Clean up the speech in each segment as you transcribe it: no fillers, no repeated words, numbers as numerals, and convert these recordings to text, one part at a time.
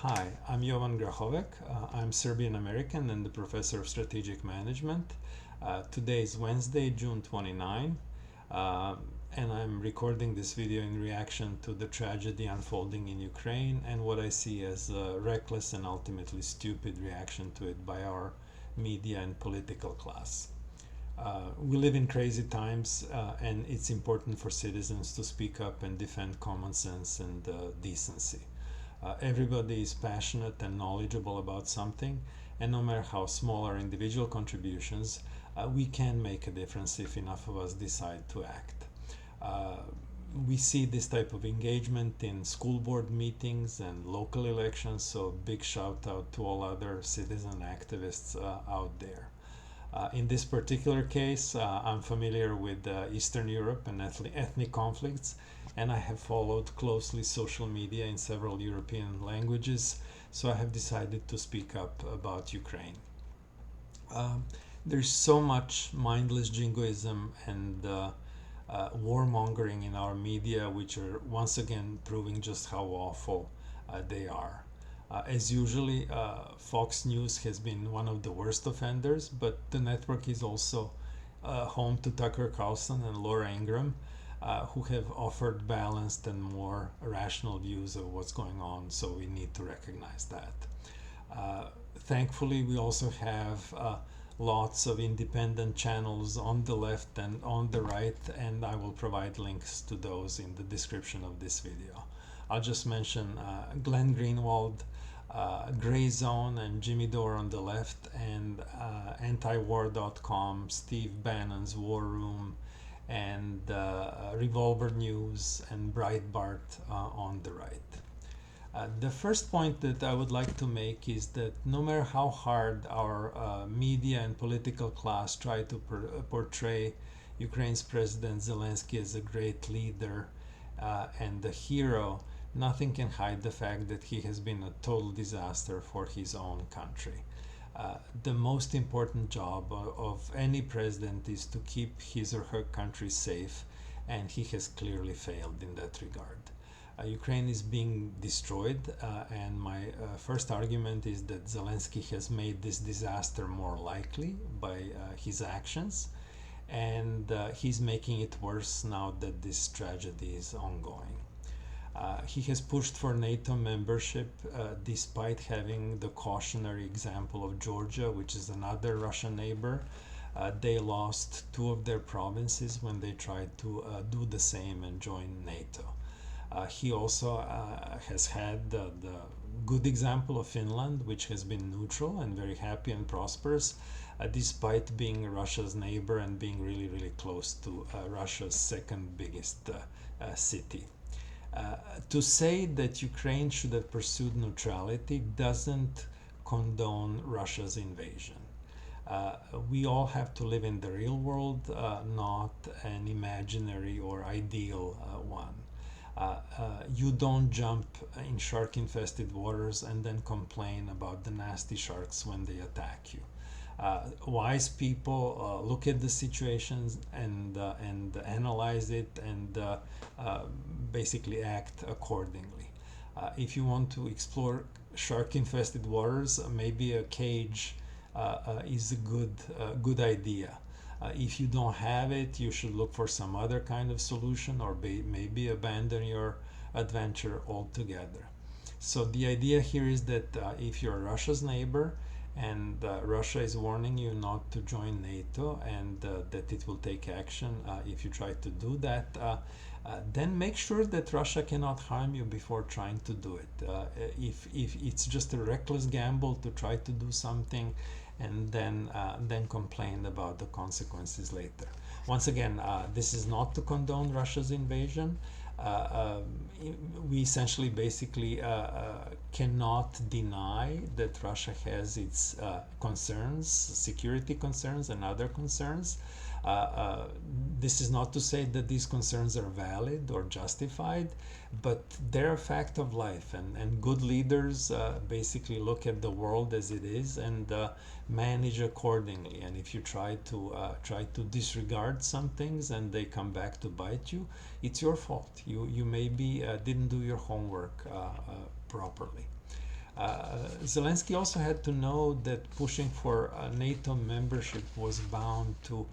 Hi, I'm Jovan Grahovec. I'm Serbian American and the professor of strategic management. Today is Wednesday, June 29, uh, and I'm recording this video in reaction to the tragedy unfolding in Ukraine and what I see as a reckless and ultimately stupid reaction to it by our media and political class. We live in crazy times, and it's important for citizens to speak up and defend common sense and decency. Everybody is passionate and knowledgeable about something, and no matter how small our individual contributions, we can make a difference if enough of us decide to act. Uh, we see this type of engagement in school board meetings and local elections, so big shout out to all other citizen activists out there. In this particular case, I'm familiar with Eastern Europe and ethnic conflicts, and I have followed closely social media in several European languages, so I have decided to speak up about Ukraine. Um, there's so much mindless jingoism and warmongering in our media, which are once again proving just how awful they are. As usually, Fox News has been one of the worst offenders, but the network is also home to Tucker Carlson and Laura Ingraham, who have offered balanced and more rational views of what's going on, so we need to recognize that. Uh, Thankfully, we also have lots of independent channels on the left and on the right, and I will provide links to those in the description of this video. I'll just mention Glenn Greenwald, Gray Zone, and Jimmy Dore on the left, and antiwar.com, Steve Bannon's War Room, and Revolver News and Breitbart on the right. The first point that I would like to make is that no matter how hard our media and political class try to portray Ukraine's President Zelensky as a great leader and a hero, nothing can hide the fact that he has been a total disaster for his own country. The most important job of any president is to keep his or her country safe, and he has clearly failed in that regard. Ukraine is being destroyed, and my first argument is that Zelensky has made this disaster more likely by his actions, and he's making it worse now that this tragedy is ongoing. He has pushed for NATO membership despite having the cautionary example of Georgia, which is another Russian neighbor. They lost two of their provinces when they tried to do the same and join NATO. He also has had the good example of Finland, which has been neutral and very happy and prosperous, despite being Russia's neighbor and being really, really close to Russia's second biggest city. To say that Ukraine should have pursued neutrality doesn't condone Russia's invasion. We all have to live in the real world, not an imaginary or ideal one. You don't jump in shark infested waters and then complain about the nasty sharks when they attack you. Wise people look at the situations and analyze it and basically act accordingly. If you want to explore shark infested waters, maybe a cage is a good idea. If you don't have it, you should look for some other kind of solution, or maybe abandon your adventure altogether. So the idea here is that if you're Russia's neighbor and Russia is warning you not to join NATO and that it will take action if you try to do that, then make sure that Russia cannot harm you before trying to do it. If it's just a reckless gamble to try to do something and then complain about the consequences later. Once again, this is not to condone Russia's invasion. We essentially basically cannot deny that Russia has its concerns, security concerns and other concerns. This is not to say that these concerns are valid or justified, but they're a fact of life, and good leaders basically look at the world as it is and manage accordingly. And if you try to disregard some things and they come back to bite you, it's your fault. You maybe didn't do your homework properly. Zelensky also had to know that pushing for NATO membership was bound to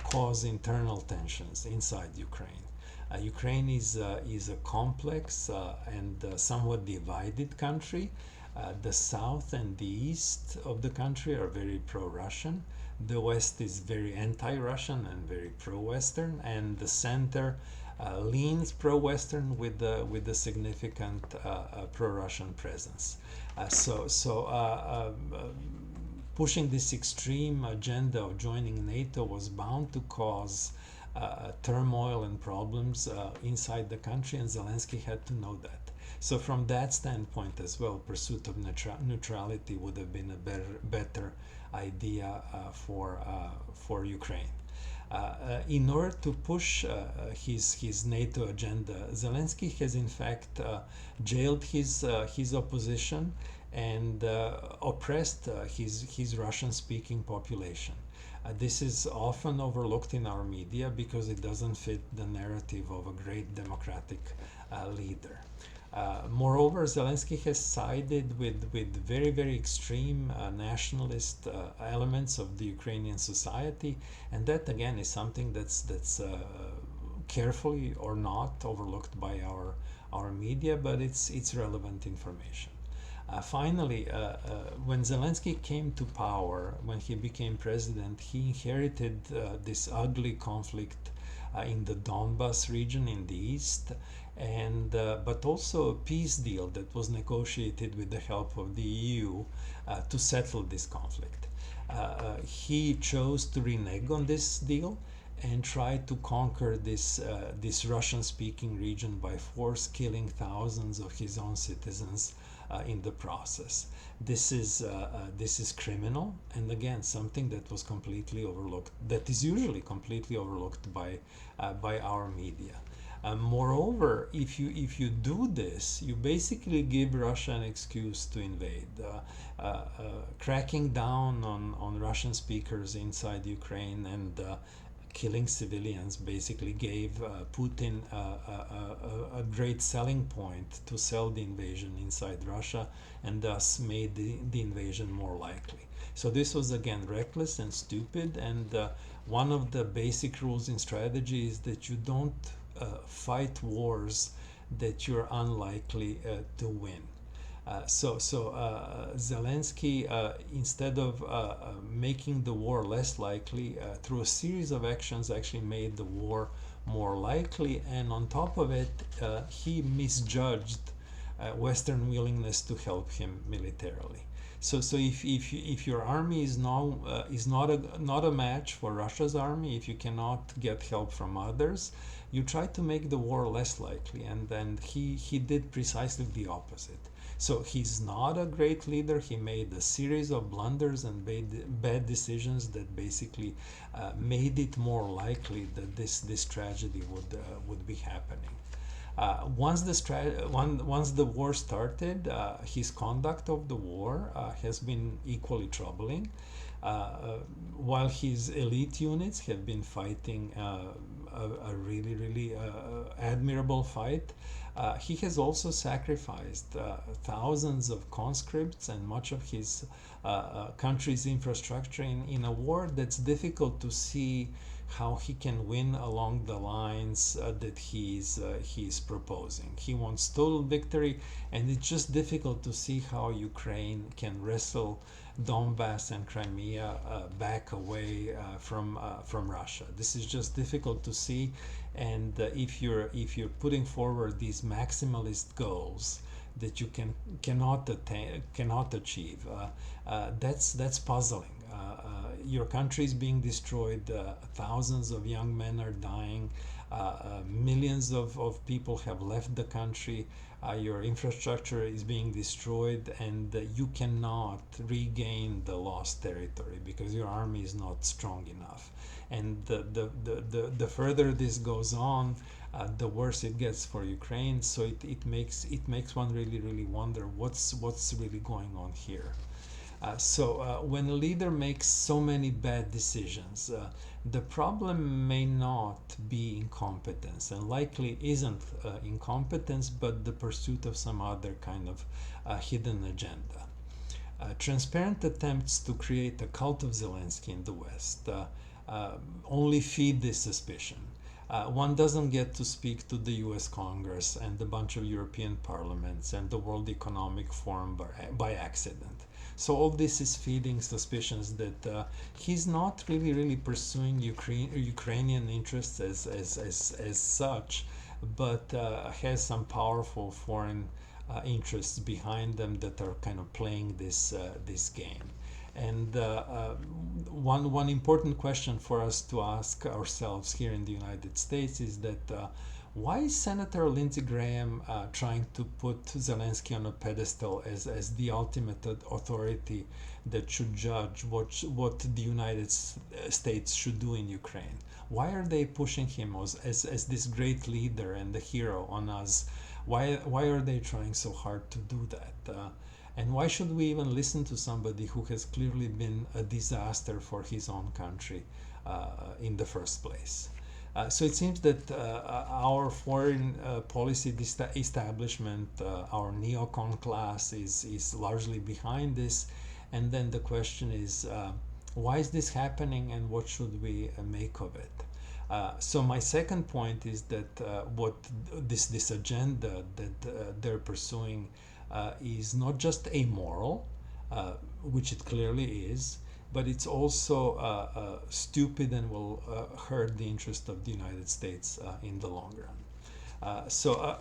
cause internal tensions inside Ukraine. Ukraine is a complex and somewhat divided country. The south and the east of the country are very pro-Russian. The west is very anti-Russian and very pro-Western, and the center leans pro-Western with a significant pro-Russian presence. Pushing this extreme agenda of joining NATO was bound to cause turmoil and problems inside the country, and Zelensky had to know that. So, from that standpoint as well, pursuit of neutrality would have been a better idea for Ukraine. In order to push his NATO agenda, Zelensky has in fact jailed his opposition and oppressed his Russian-speaking population. This is often overlooked in our media because it doesn't fit the narrative of a great democratic leader. Moreover, Zelensky has sided with very, very extreme nationalist elements of the Ukrainian society, and that again is something that's carefully or not overlooked by our media, but it's relevant information. Finally, when Zelensky came to power, when he became president, he inherited this ugly conflict in the Donbas region in the east, and but also a peace deal that was negotiated with the help of the EU to settle this conflict. He chose to renege on this deal and tried to conquer this Russian-speaking region by force, killing thousands of his own citizens in the process. This is criminal, and again something that was completely overlooked. That is usually completely overlooked by our media. Moreover, if you do this, you basically give Russia an excuse to invade. Cracking down on Russian speakers inside Ukraine and killing civilians basically gave Putin a great selling point to sell the invasion inside Russia, and thus made the invasion more likely. So this was again reckless and stupid, and one of the basic rules in strategy is that you don't fight wars that you're unlikely to win. Zelensky, instead of making the war less likely, through a series of actions, actually made the war more likely, and on top of it, he misjudged Western willingness to help him militarily. So if your army is now not a match for Russia's army, if you cannot get help from others, you try to make the war less likely, and then he did precisely the opposite. So he's not a great leader. He made a series of blunders and bad decisions that basically made it more likely that this tragedy would be happening. Once the war started, his conduct of the war has been equally troubling. While his elite units have been fighting a really, really admirable fight, he has also sacrificed thousands of conscripts and much of his country's infrastructure in a war that's difficult to see how he can win along the lines that he's proposing. He wants total victory, and it's just difficult to see how Ukraine can wrestle Donbass and Crimea back away from Russia. This is just difficult to see, and if you're putting forward these maximalist goals that you cannot achieve, that's puzzling. Your country is being destroyed. Thousands of young men are dying. Millions of people have left the country. Your infrastructure is being destroyed, and you cannot regain the lost territory because your army is not strong enough. And the further this goes on, the worse it gets for Ukraine. So it makes one really, really wonder what's really going on here. When a leader makes so many bad decisions, the problem may not be incompetence, and likely isn't incompetence, but the pursuit of some other kind of hidden agenda. Transparent attempts to create a cult of Zelensky in the West only feed this suspicion. One doesn't get to speak to the US Congress and a bunch of European parliaments and the World Economic Forum by accident. So all this is feeding suspicions that he's not really pursuing Ukrainian interests as such, but has some powerful foreign interests behind them that are kind of playing this game. And one important question for us to ask ourselves here in the United States is that why is Senator Lindsey Graham trying to put Zelensky on a pedestal as the ultimate authority that should judge what the United States should do in Ukraine? Why are they pushing him as this great leader and the hero on us? Why are they trying so hard to do that? And why should we even listen to somebody who has clearly been a disaster for his own country in the first place? So it seems that our foreign policy establishment, our neocon class, is largely behind this. And then the question is, why is this happening, and what should we make of it? So my second point is that what this agenda that they're pursuing is not just amoral, which it clearly is, but it's also stupid and will hurt the interest of the United States in the long run.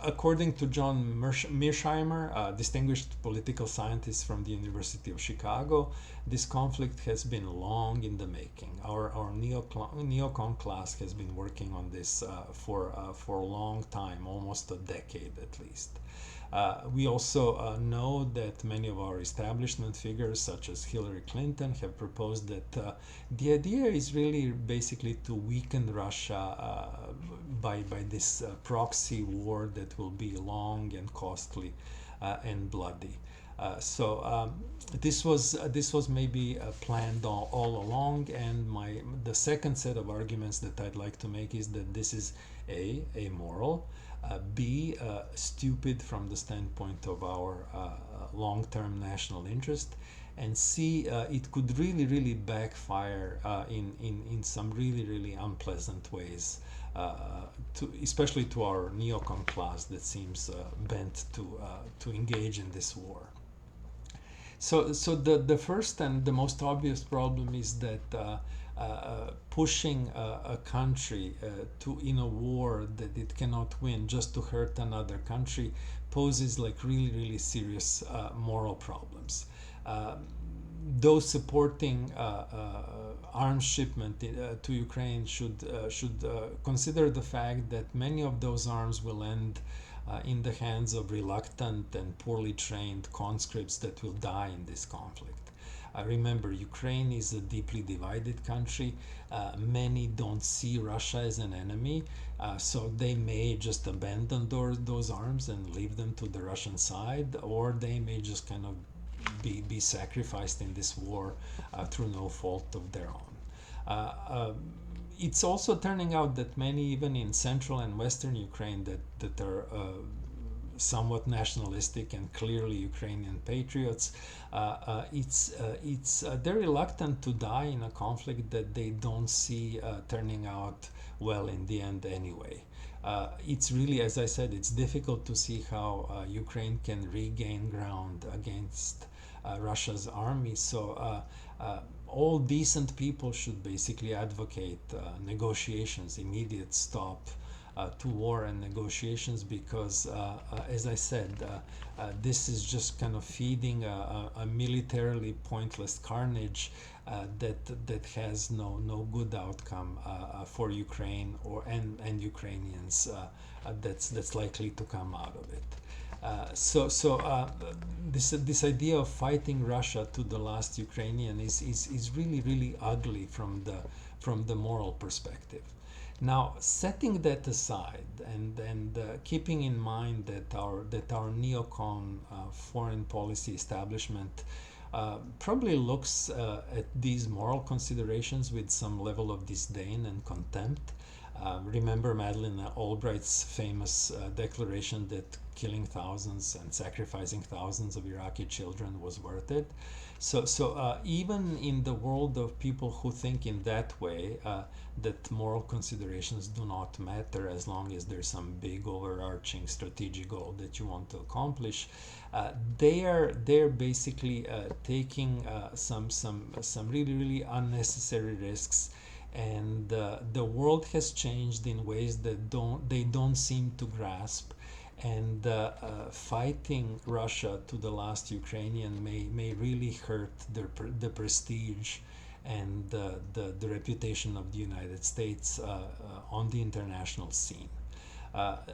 According to John Mearsheimer, distinguished political scientist from the University of Chicago, this conflict has been long in the making. Our neocon class has been working on this for a long time, almost a decade at least. We also know that many of our establishment figures, such as Hillary Clinton, have proposed that the idea is really basically to weaken Russia by this proxy war that will be long and costly and bloody. This was maybe planned all along, and the second set of arguments that I'd like to make is that this is amoral, B, stupid from the standpoint of our long-term national interest, and C, it could really backfire in some really unpleasant ways, especially to our neocon class that seems bent to engage in this war. So the first and the most obvious problem is that pushing a country in a war that it cannot win just to hurt another country poses like really serious moral problems. Those supporting arms shipment to Ukraine should consider the fact that many of those arms will end in the hands of reluctant and poorly trained conscripts that will die in this conflict. Remember, Ukraine is a deeply divided country. Many don't see Russia as an enemy, so they may just abandon those arms and leave them to the Russian side, or they may just kind of be sacrificed in this war through no fault of their own. It's also turning out that many, even in central and western Ukraine, that are somewhat nationalistic and clearly Ukrainian patriots, they're reluctant to die in a conflict that they don't see turning out well in the end anyway. It's really, as I said, it's difficult to see how Ukraine can regain ground against Russia's army. So all decent people should basically advocate negotiations, immediate stop to war and negotiations, because as I said, this is just kind of feeding a militarily pointless carnage that has no good outcome for Ukraine and Ukrainians that's likely to come out of it. This idea of fighting Russia to the last Ukrainian is really ugly from the moral perspective. Now, setting that aside and keeping in mind that our neocon foreign policy establishment probably looks at these moral considerations with some level of disdain and contempt. Remember Madeleine Albright's famous declaration that killing thousands and sacrificing thousands of Iraqi children was worth it. So even in the world of people who think in that way, that moral considerations do not matter as long as there's some big overarching strategic goal that you want to accomplish, they're basically taking some really unnecessary risks, and the world has changed in ways that they don't seem to grasp, and fighting Russia to the last Ukrainian may really hurt the prestige and the reputation of the United States on the international scene.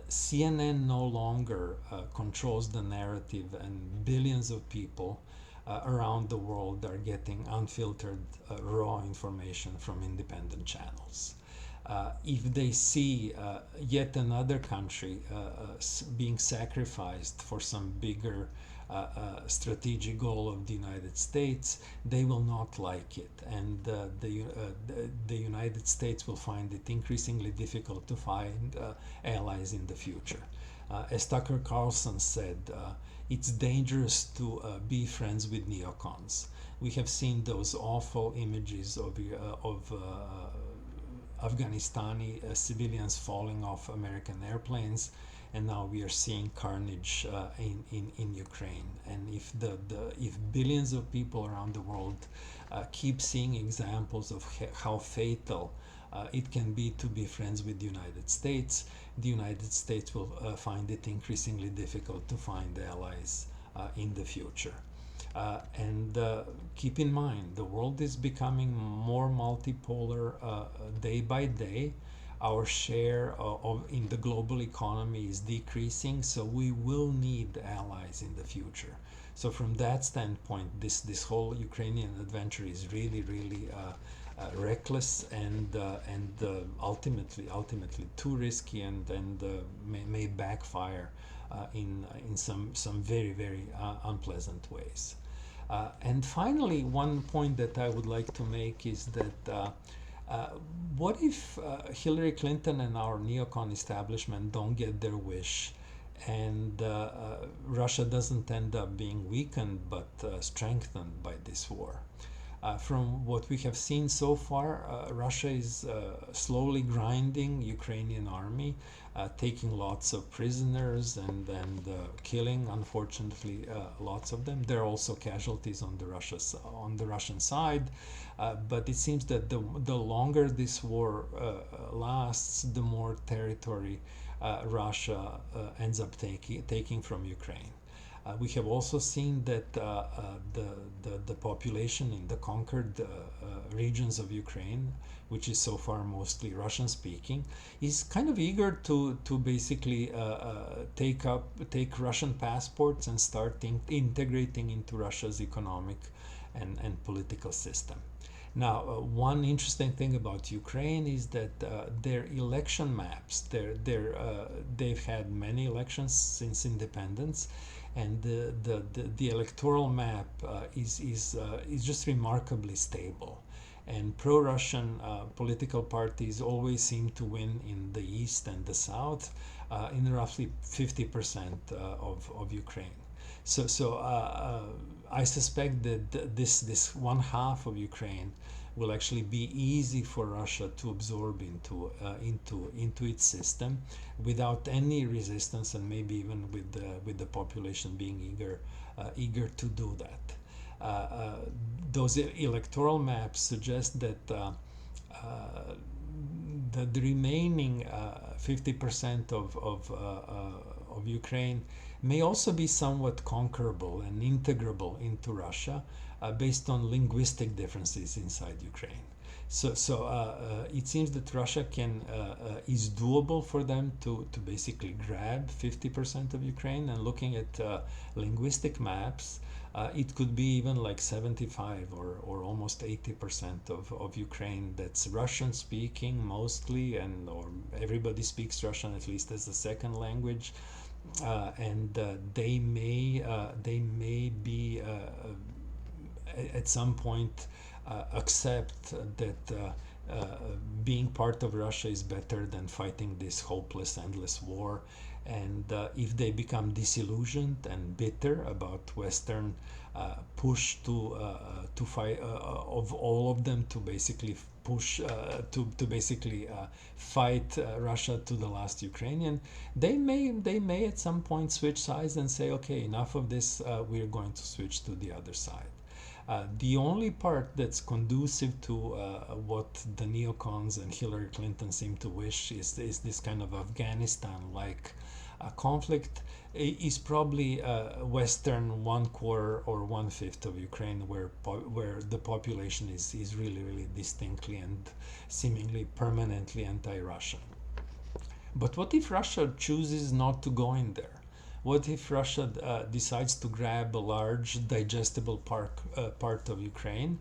CNN no longer controls the narrative, and billions of people around the world are getting unfiltered, raw information from independent channels. If they see yet another country being sacrificed for some bigger strategic goal of the United States, they will not like it, and the United States will find it increasingly difficult to find allies in the future. As Tucker Carlson said, it's dangerous to be friends with neocons. We have seen those awful images of Afghanistani civilians falling off American airplanes, and now we are seeing carnage in Ukraine. And if billions of people around the world keep seeing examples of how fatal it can be to be friends with the United States will find it increasingly difficult to find allies in the future. And keep in mind, the world is becoming more multipolar day by day. Our share in the global economy is decreasing, so we will need allies in the future. So from that standpoint, this whole Ukrainian adventure is really reckless and ultimately too risky, and may backfire in some very unpleasant ways. And finally, one point that I would like to make is that what if Hillary Clinton and our neocon establishment don't get their wish, and Russia doesn't end up being weakened but strengthened by this war? From what we have seen so far, Russia is slowly grinding Ukrainian army, taking lots of prisoners and killing, unfortunately, lots of them. There are also casualties on the Russian side, but it seems that the longer this war lasts, the more territory Russia ends up taking from Ukraine. We have also seen that the population in the conquered regions of Ukraine, which is so far mostly Russian-speaking, is kind of eager to basically take Russian passports and start integrating into Russia's economic and political system. Now, one interesting thing about Ukraine is that their election maps, they've had many elections since independence, and the electoral map is just remarkably stable. And pro-Russian political parties always seem to win in the east and the south, in roughly 50% of Ukraine. So I suspect that this one half of Ukraine will actually be easy for Russia to absorb into its system without any resistance, and maybe even with the population being eager to do that. Those electoral maps suggest that the remaining 50% of Ukraine may also be somewhat conquerable and integrable into Russia, based on linguistic differences inside Ukraine. So it seems that Russia is doable for them to basically grab 50% of Ukraine. And looking at linguistic maps, it could be even like 75 or almost 80% of Ukraine that's Russian speaking mostly, or everybody speaks Russian at least as a second language, and they may be at some point accept that being part of Russia is better than fighting this hopeless, endless war. And if they become disillusioned and bitter about Western push to fight of all of them to basically push to basically fight Russia to the last Ukrainian, they may at some point switch sides and say, okay, enough of this, we're going to switch to the other side. The only part that's conducive to what the neocons and Hillary Clinton seem to wish is this kind of Afghanistan-like conflict is probably Western one quarter or one fifth of Ukraine, where the population is really distinctly and seemingly permanently anti-Russian. But what if Russia chooses not to go in there? What if Russia decides to grab a large digestible part of Ukraine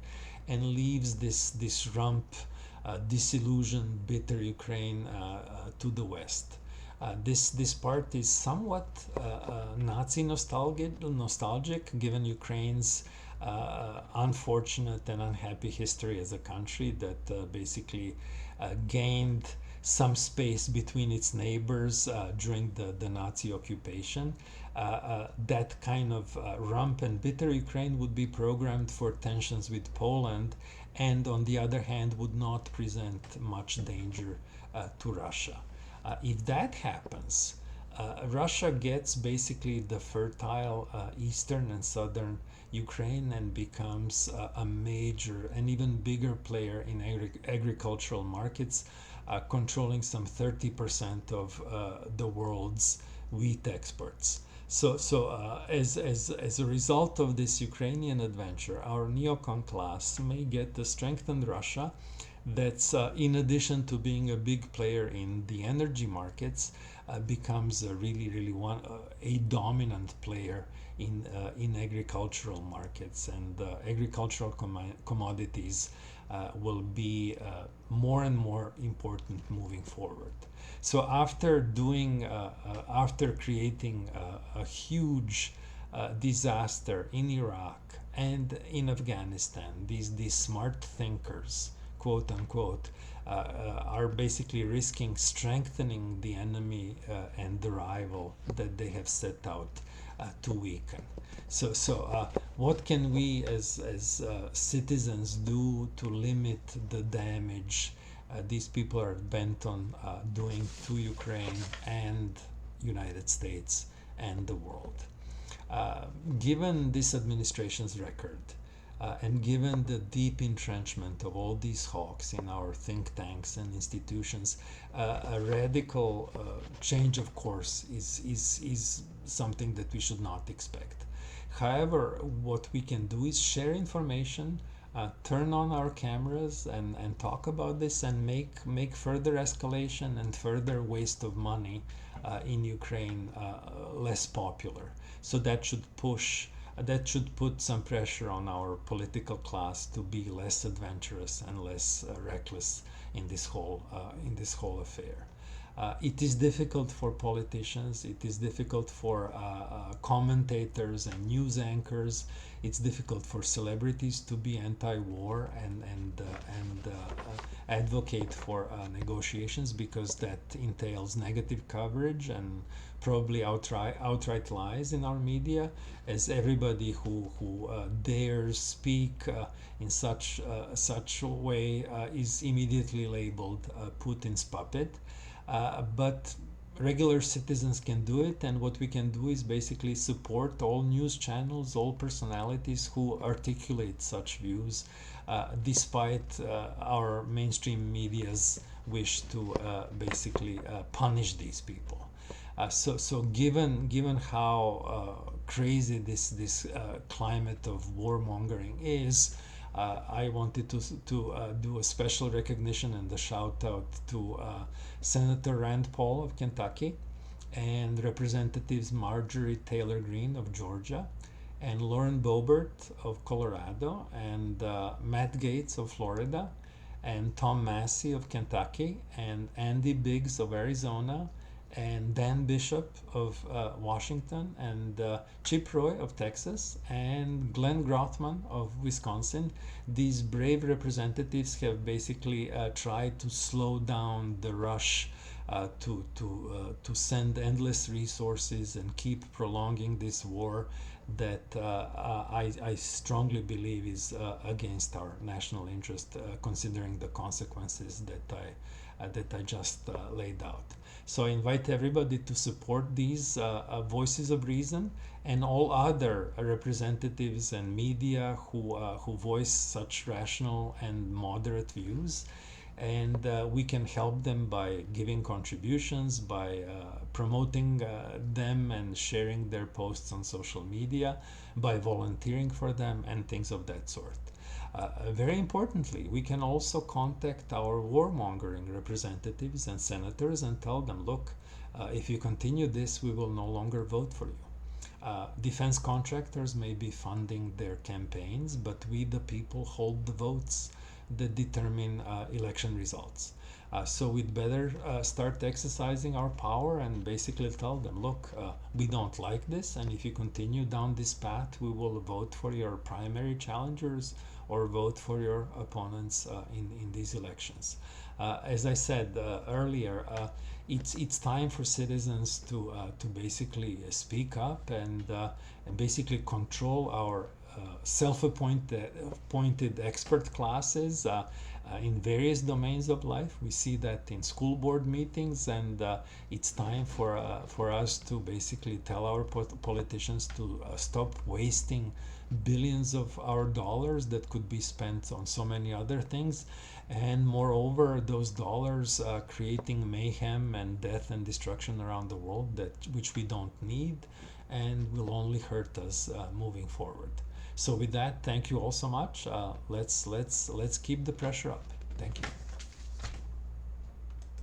and leaves this rump, disillusioned, bitter Ukraine to the West? This part is somewhat Nazi nostalgic, given Ukraine's unfortunate and unhappy history as a country that basically gained some space between its neighbors during the Nazi occupation. That kind of rump and bitter Ukraine would be programmed for tensions with Poland, and on the other hand would not present much danger to Russia. If that happens, Russia gets basically the fertile eastern and southern Ukraine and becomes a major and even bigger player in agricultural markets, controlling some 30% of the world's wheat exports. So as a result of this Ukrainian adventure, our neocon class may get the strengthened Russia that's, in addition to being a big player in the energy markets, becomes a really a dominant player in agricultural markets, and agricultural commodities will be more and more important moving forward. So after creating a huge disaster in Iraq and in Afghanistan, these smart thinkers, quote unquote, are basically risking strengthening the enemy and the rival that they have set out to weaken. So what can we as citizens do to limit the damage these people are bent on doing to Ukraine and United States and the world? Given this administration's record, and given the deep entrenchment of all these hawks in our think tanks and institutions, a radical change of course is something that we should not expect. However, what we can do is share information, turn on our cameras and talk about this, and make further escalation and further waste of money in Ukraine less popular. So that should put some pressure on our political class to be less adventurous and less reckless in this whole affair. It is difficult for politicians. It is difficult for commentators and news anchors. It's difficult for celebrities to be anti-war and advocate for negotiations, because that entails negative coverage and probably outright lies in our media, as everybody who dares speak in such a way is immediately labeled Putin's puppet. But regular citizens can do it, and what we can do is basically support all news channels, all personalities who articulate such views, despite our mainstream media's wish to basically punish these people. So given how crazy this climate of warmongering is, I wanted to do a special recognition and a shout out to Senator Rand Paul of Kentucky, and Representatives Marjorie Taylor Greene of Georgia, and Lauren Boebert of Colorado, and Matt Gaetz of Florida, and Tom Massey of Kentucky, and Andy Biggs of Arizona, and Dan Bishop of Washington, and Chip Roy of Texas, and Glenn Grothman of Wisconsin. These brave representatives have basically tried to slow down the rush to send endless resources and keep prolonging this war that I strongly believe is against our national interest, considering the consequences that I just laid out. So I invite everybody to support these voices of reason and all other representatives and media who voice such rational and moderate views. And we can help them by giving contributions, by promoting them and sharing their posts on social media, by volunteering for them, and things of that sort. Very importantly, we can also contact our warmongering representatives and senators and tell them, look, if you continue this, we will no longer vote for you. Defense contractors may be funding their campaigns, but we, the people, hold the votes that determine election results. So we'd better start exercising our power and basically tell them, look, we don't like this, and if you continue down this path, we will vote for your primary challengers or vote for your opponents in these elections. As I said earlier, it's time for citizens to basically speak up and basically control our self-appointed expert classes in various domains of life. We see that in school board meetings, and it's time for us to basically tell our politicians to stop wasting billions of our dollars that could be spent on so many other things, and moreover those dollars creating mayhem and death and destruction around the world which we don't need and will only hurt us moving forward. So with that, thank you all so much. Let's keep the pressure up. Thank you.